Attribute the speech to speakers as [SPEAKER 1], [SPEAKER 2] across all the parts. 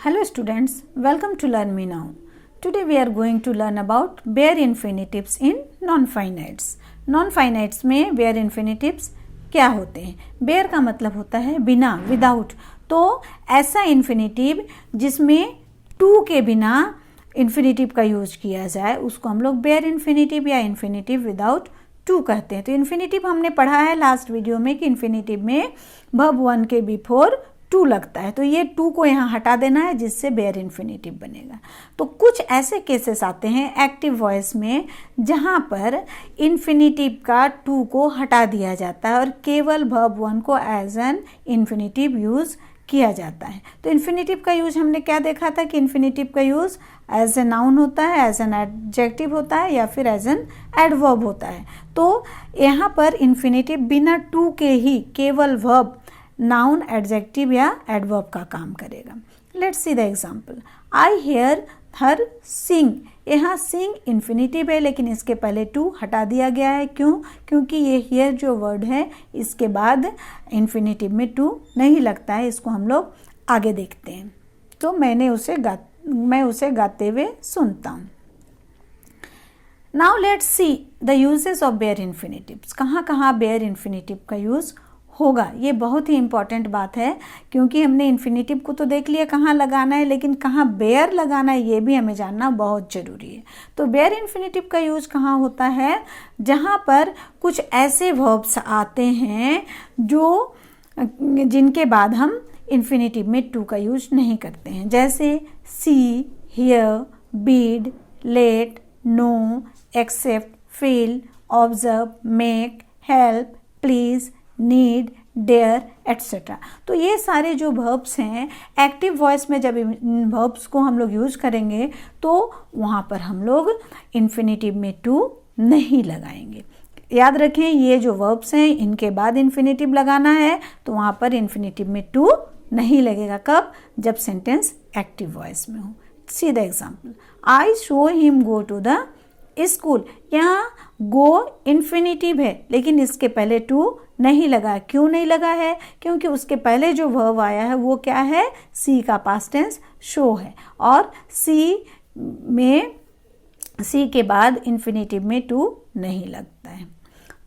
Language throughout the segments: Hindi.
[SPEAKER 1] Hello students, welcome to Learn Me Now. Today we are going to learn about bare infinitives in non-finites. Non-finites में bare infinitives क्या होते हैं? bare का मतलब होता है बिना, विदाउट. तो ऐसा इन्फिनेटिव जिसमें टू के बिना इन्फिनेटिव का यूज किया जाए उसको हम लोग bare इन्फिनेटिव या इन्फिनेटिव विदाउट टू कहते हैं. तो इन्फिनेटिव हमने पढ़ा है लास्ट वीडियो में कि इन्फिनेटिव में वर्ब वन के बिफोर टू लगता है. तो ये टू को यहाँ हटा देना है जिससे बेयर इन्फिनेटिव बनेगा. तो कुछ ऐसे केसेस आते हैं एक्टिव वॉइस में जहाँ पर इन्फिनेटिव का टू को हटा दिया जाता है और केवल वर्ब वन को एज एन इन्फिनेटिव यूज़ किया जाता है. तो इन्फिनेटिव का यूज हमने क्या देखा था कि इन्फिनेटिव का यूज़ एज ए नाउन होता है, एज एन एडजेक्टिव होता है या फिर एज एन एडवर्ब होता है. तो यहाँ पर इन्फिनेटिव बिना टू के ही केवल वर्ब, नाउन, एडजेक्टिव या एडवर्ब का काम करेगा. Let's see the example. I hear her sing. यहाँ सिंग इन्फिनेटिव है लेकिन इसके पहले टू हटा दिया गया है. क्यों? क्योंकि ये हेयर जो वर्ड है इसके बाद इन्फिनेटिव में टू नहीं लगता है. इसको हम लोग आगे देखते हैं. तो मैं उसे गाते हुए सुनता हूँ. Now let's see the usages of bare infinitives. कहाँ कहाँ बेयर इन्फिनेटिव का यूज़ होगा. ये बहुत ही इंपॉर्टेंट बात है क्योंकि हमने इन्फिनेटिव को तो देख लिया कहाँ लगाना है, लेकिन कहाँ बेयर लगाना है ये भी हमें जानना बहुत ज़रूरी है. तो बेयर इन्फिनेटिव का यूज़ कहाँ होता है? जहाँ पर कुछ ऐसे वर्ब्स आते हैं जिनके बाद हम इन्फिनेटिव में टू का यूज नहीं करते हैं. जैसे see, hear, bid, let, know, accept, feel, observe, make, help, please, need, dare, etcetera. तो ये सारे जो वर्ब्स हैं एक्टिव वॉइस में जब इन वर्ब्स को हम लोग यूज़ करेंगे तो वहाँ पर हम लोग इन्फिनेटिव में टू नहीं लगाएंगे. याद रखें ये जो वर्ब्स हैं इनके बाद इन्फिनेटिव लगाना है तो वहाँ पर इन्फिनेटिव में टू नहीं लगेगा. कब? जब सेंटेंस एक्टिव वॉइस में हो. See the example. I show him go to the school. यहाँ गो इन्फिनेटिव है लेकिन इसके पहले टू नहीं लगा. क्यों नहीं लगा है? क्योंकि उसके पहले जो वर्ब आया है वो क्या है? सी का पास्ट टेंस शो है और सी के बाद इन्फिनेटिव में टू नहीं लगता है.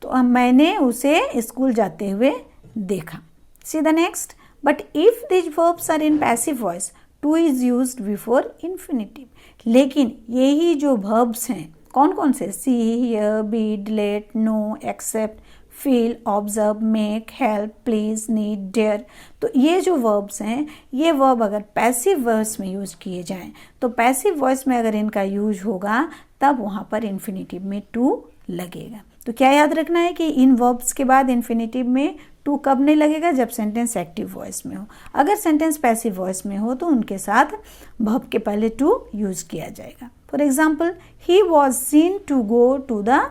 [SPEAKER 1] तो अब मैंने उसे स्कूल जाते हुए देखा. See the next. But if these verbs are in passive voice to is used before infinitive. लेकिन यही जो वर्ब्स हैं कौन कौन से? See, hear, bid, let, know, accept, feel, observe, make, help, please, need, dare. तो ये जो वर्ब्स हैं ये वर्ब अगर पैसिव वॉइस में यूज़ किए जाएं तो पैसिव वॉइस में अगर इनका यूज होगा तब वहाँ पर इन्फिनेटिव में टू लगेगा. तो क्या याद रखना है कि इन वर्ब्स के बाद इन्फिनेटिव में टू कब नहीं लगेगा? जब सेंटेंस एक्टिव वॉइस में हो. अगर सेंटेंस पैसिव वॉइस में हो तो उनके साथ वर्ब के पहले टू यूज़ किया जाएगा. For example, he was seen to go to the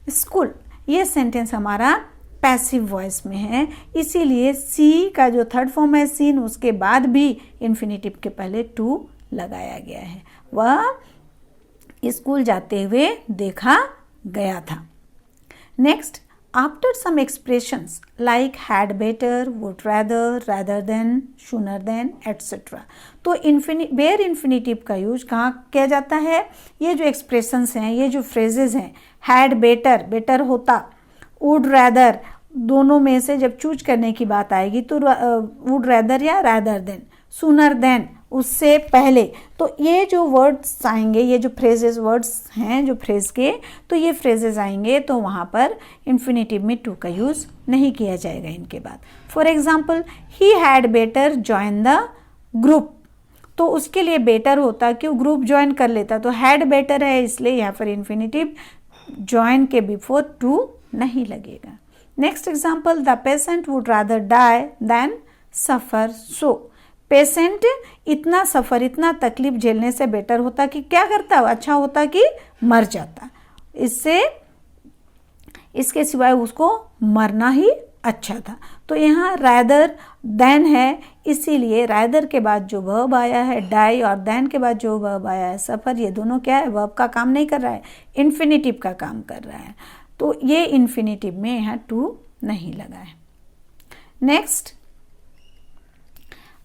[SPEAKER 1] school. ये सेंटेंस हमारा पैसिव वॉइस में है इसीलिए सी का जो थर्ड फॉर्म है सीन उसके बाद भी इन्फिनेटिव के पहले टू लगाया गया है. वह स्कूल जाते हुए देखा गया था. Next, after some expressions like had better, would rather than, sooner than, etc. तो बेयर इन्फिनेटिव का यूज कहाँ किया जाता है? ये जो एक्सप्रेशंस हैं, ये जो फ्रेजेस हैं, हैड बेटर, बेटर होता, वुड रैदर, दोनों में से जब चूज करने की बात आएगी तो वुड रैदर या रैदर देन, सूनर देन, उससे पहले. तो ये जो वर्ड्स आएंगे, ये जो फ्रेजेस वर्ड्स हैं जो फ्रेज के, तो ये फ्रेजेस आएंगे तो वहाँ पर इन्फिनेटिव में टू का यूज़ नहीं किया जाएगा इनके बाद. For example, he had better join the group. तो उसके लिए बेटर होता क्यों? ग्रुप ज्वाइन कर लेता. तो हैड बेटर है इसलिए यहाँ पर इन्फिनेटिव ज्वाइन के बिफोर टू नहीं लगेगा. Next example, the patient would rather die than suffer. So patient इतना सफ़र, इतना तकलीफ झेलने से बेटर होता कि क्या करता? अच्छा होता कि मर जाता. इसके सिवाय उसको मरना ही अच्छा था. तो यहाँ रैदर देन है इसीलिए रैदर के बाद जो वर्ब आया है डाई और देन के बाद जो वर्ब आया है सफ़र, ये दोनों क्या है? वर्ब का काम नहीं कर रहा है, इन्फिनेटिव का काम कर रहा है. तो ये इन्फिनेटिव में यहाँ टू नहीं लगा है. नेक्स्ट,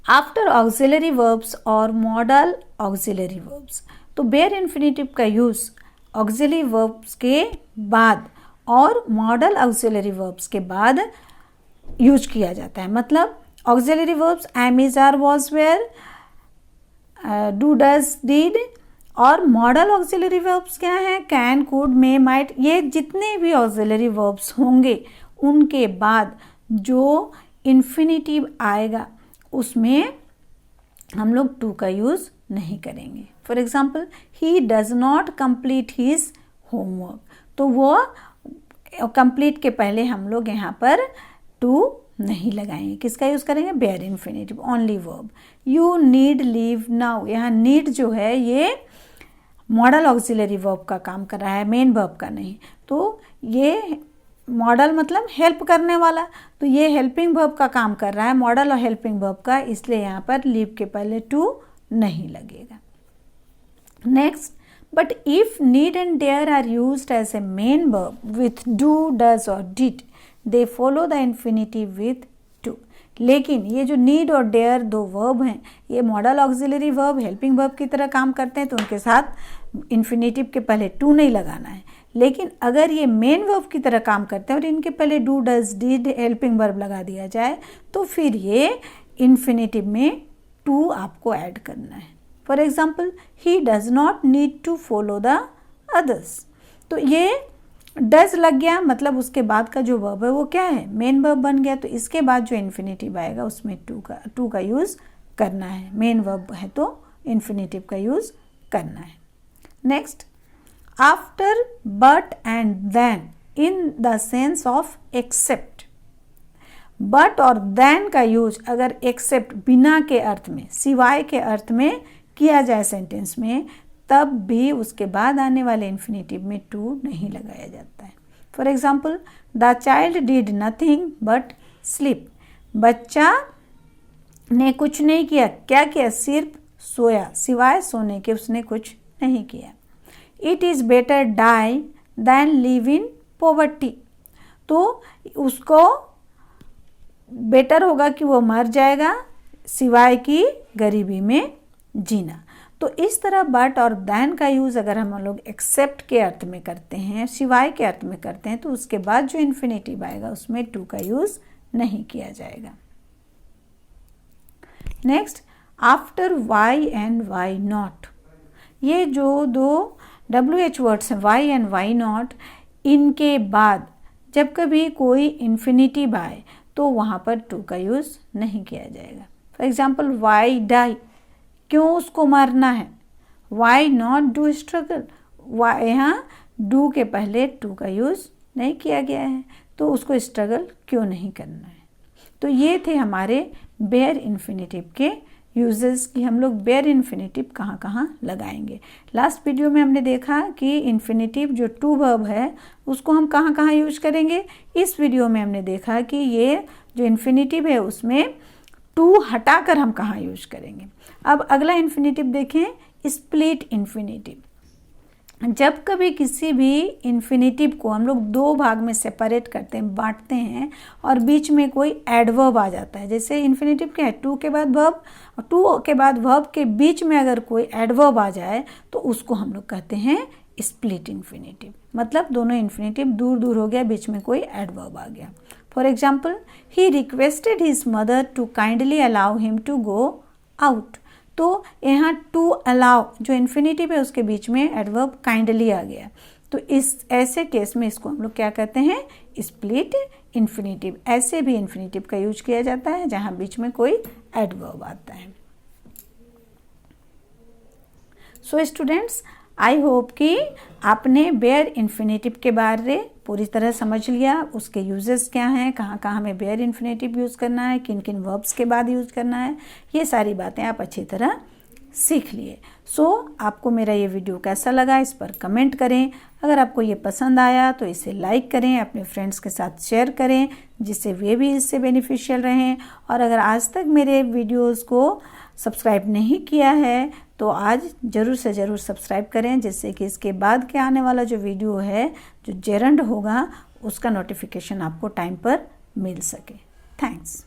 [SPEAKER 1] आफ्टर ऑक्सिलरी वर्ब्स और मॉडल ऑक्सिलरी वर्ब्स, तो बेयर इन्फिनेटिव का यूज़ ऑक्सिलरी वर्ब्स के बाद और मॉडल ऑक्सिलरी वर्ब्स के बाद यूज किया जाता है। मतलब auxiliary verbs am, is, are, was, were, do, does, did, और मॉडल ऑक्सिलरी वर्ब्स क्या है, कैन, कुड, मे, माइट। ये जितने भी ऑक्सिलरी वर्ब्स होंगे उनके बाद जो इन्फिनेटिव आएगा उसमें हम लोग टू का यूज़ नहीं करेंगे। For example, he does not complete his homework, तो वो कंप्लीट के पहले हम लोग यहाँ पर टू नहीं लगाएंगे। किसका यूज़ करेंगे, bare infinitive, only verb. You need leave now, यहाँ नीड जो है ये मॉडल ऑक्सिलरी वर्ब का काम कर रहा है, मेन वर्ब का नहीं। तो ये मॉडल मतलब हेल्प करने वाला, तो ये हेल्पिंग वर्ब का काम कर रहा है, मॉडल और हेल्पिंग वर्ब का, इसलिए यहाँ पर लीव के पहले टू नहीं लगेगा। Next, but if need and dare are used as a main verb with do, does और did, they follow the infinitive with to. लेकिन ये जो नीड और डेयर दो वर्ब हैं, ये model auxiliary verb, helping verb की तरह काम करते हैं, तो उनके साथ इन्फिनेटिव के पहले टू नहीं लगाना है। लेकिन अगर ये मेन वर्ब की तरह काम करते हैं और इनके पहले do, does, did, helping verb लगा दिया जाए, तो फिर ये इन्फिनेटिव में टू आपको ऐड करना है। For example, he does not need to follow the others, तो ये डज लग गया, मतलब उसके बाद का जो वर्ब है वो क्या है, मेन वर्ब बन गया। तो इसके बाद जो इन्फिनेटिव आएगा उसमें टू का यूज़ करना है। मेन वर्ब है तो इन्फिनेटिव का यूज़ करना है। Next, after, but and than in the sense of except. But और देन का यूज अगर एक्सेप्ट बिना के अर्थ में, सिवाय के अर्थ में किया जाए सेंटेंस में, तब भी उसके बाद आने वाले इन्फिनेटिव में टू नहीं लगाया जाता है। For example, the child did nothing but sleep, बच्चा ने कुछ नहीं किया, क्या किया, सिर्फ सोया, सिवाय सोने के उसने कुछ नहीं किया। It is better die than live in poverty, तो उसको बेटर होगा कि वो मर जाएगा सिवाय कि गरीबी में जीना। तो इस तरह बट और दैन का यूज़ अगर हम लोग एक्सेप्ट के अर्थ में करते हैं, सिवाय के अर्थ में करते हैं, तो उसके बाद जो इन्फिनेटिव आएगा उसमें टू का यूज़ नहीं किया जाएगा। Next, after why and why not, ये जो दो WH वर्ड्स हैं वाई एंड वाई नॉट, इनके बाद जब कभी कोई इन्फिनेटिव आए तो वहाँ पर टू का यूज़ नहीं किया जाएगा। फॉर एग्जाम्पल, वाई डाई, क्यों उसको मारना है। Why not do struggle, why, यहाँ डू के पहले टू का यूज़ नहीं किया गया है, तो उसको स्ट्रगल क्यों नहीं करना है। तो ये थे हमारे बेयर इन्फिनेटिव के यूजेस कि हम लोग बेयर इन्फिनेटिव कहाँ कहाँ लगाएंगे। लास्ट वीडियो में हमने देखा कि इन्फिनेटिव जो टू वर्ब है उसको हम कहाँ कहाँ यूज करेंगे। इस वीडियो में हमने देखा कि ये जो इन्फिनेटिव है उसमें टू हटाकर हम कहाँ यूज करेंगे। अब अगला इन्फिनेटिव देखें, स्प्लिट इन्फिनेटिव। जब कभी किसी भी इन्फिनेटिव को हम लोग दो भाग में सेपरेट करते हैं, बांटते हैं, और बीच में कोई एडवर्ब आ जाता है, जैसे इन्फिनेटिव क्या है, टू के बाद वर्ब, और टू के बाद वर्ब के बीच में अगर कोई एडवर्ब आ जाए तो उसको हम लोग कहते हैं स्प्लिट इन्फिनेटिव। मतलब दोनों इन्फिनेटिव दूर दूर हो गया, बीच में कोई एडवर्ब आ गया। For example, he requested his mother to kindly allow him to go out, तो यहाँ टू अलाउ जो इन्फिनेटिव है उसके बीच में एडवर्ब काइंडली आ गया, तो इस ऐसे केस में इसको हम लोग क्या कहते हैं, स्प्लिट इन्फिनेटिव। ऐसे भी इन्फिनेटिव का यूज किया जाता है जहाँ बीच में कोई एडवर्ब आता है। सो स्टूडेंट्स, आई होप कि आपने बेयर इन्फिनेटिव के बारे पूरी तरह समझ लिया, उसके यूजेस क्या हैं, कहाँ कहाँ हमें बेयर इन्फिनेटिव यूज़ करना है, किन किन वर्ब्स के बाद यूज़ करना है, ये सारी बातें आप अच्छी तरह सीख लिए। सो आपको मेरा ये वीडियो कैसा लगा इस पर कमेंट करें। अगर आपको ये पसंद आया तो इसे लाइक करें, अपने फ्रेंड्स के साथ शेयर करें जिससे वे भी इससे बेनिफिशियल रहें। और अगर आज तक मेरे वीडियोज़ को सब्सक्राइब नहीं किया है तो आज ज़रूर से ज़रूर सब्सक्राइब करें, जिससे कि इसके बाद के आने वाला जो वीडियो है, जो जेरंड होगा, उसका नोटिफिकेशन आपको टाइम पर मिल सके। थैंक्स।